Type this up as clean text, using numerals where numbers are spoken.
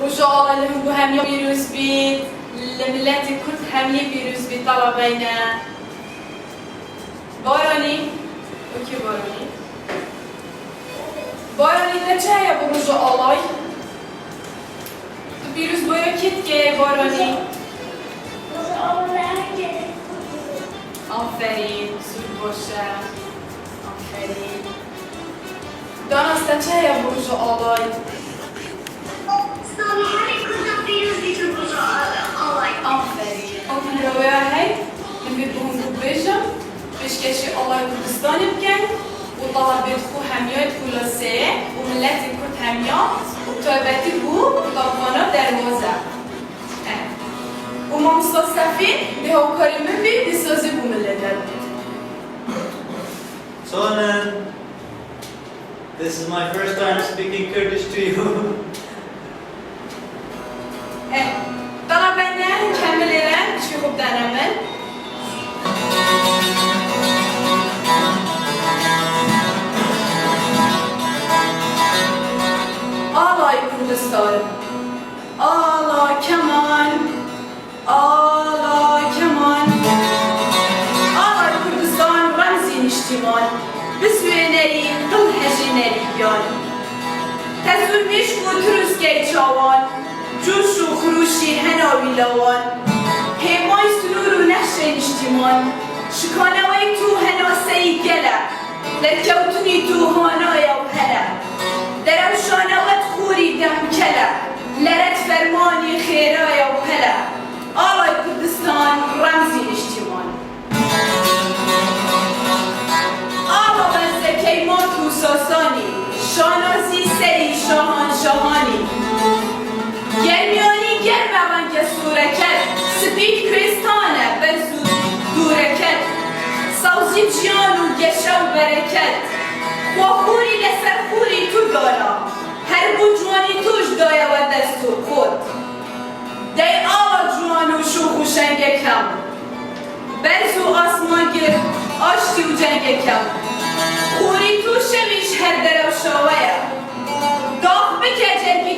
رجوع لهم هم يبيروز بيت لملات كرد هم يبيروز بيت طلبينا باراني اوكي باراني تجاهي برجوع الله بيروز بايا كتكي باراني آفرین زود باشه آفرین دانسته چه یا برج آلای آفرین آفرین رویا هی من بهم رو بجم بشکشی آلای کردستانی بکن و طلبت خو همیاد کلاسه و ملت کرد همیاد و طایبتی بو و طابقانا دروازه و ما مستضعفين بهوكاري منبي بيسازي بوملدد. Sonen, this is my first time speaking Kurdish to you. طلع بينا نكمل الآن شو بدنا نعمل. الله كردستان. الله كمان. الله كمان الله كردستان رمزي نشتمان بسوينري قل هجينري بيان تزور مشكو تروس كي چاوان جوش و خروشي هناوي لوان هيماي سرور و نخش نشتمان شكانوي تو هنا سيقلا لتكوتني تو هانايا و هلا دروشانوات خوري دم كلا لرد فرماني خيرايا و هلا آلای کردستان رمزی اجتماعی آلا بزدکی مات و ساسانی شانازی سری شاهان شاهانی گرمیانی گرمون که سورکت سپید کرستانه بزود دورکت سوزی جیان و گشه و برکت خوری لسر خوری تو دارا هر بجوانی توش دایه و دستو خود دی آلا جوان و شوخ و شنگ کم برز و آسمان گرد آشتی و جنگ کم خوری تو شمیش هر در و شاوه داغ بکه جنگی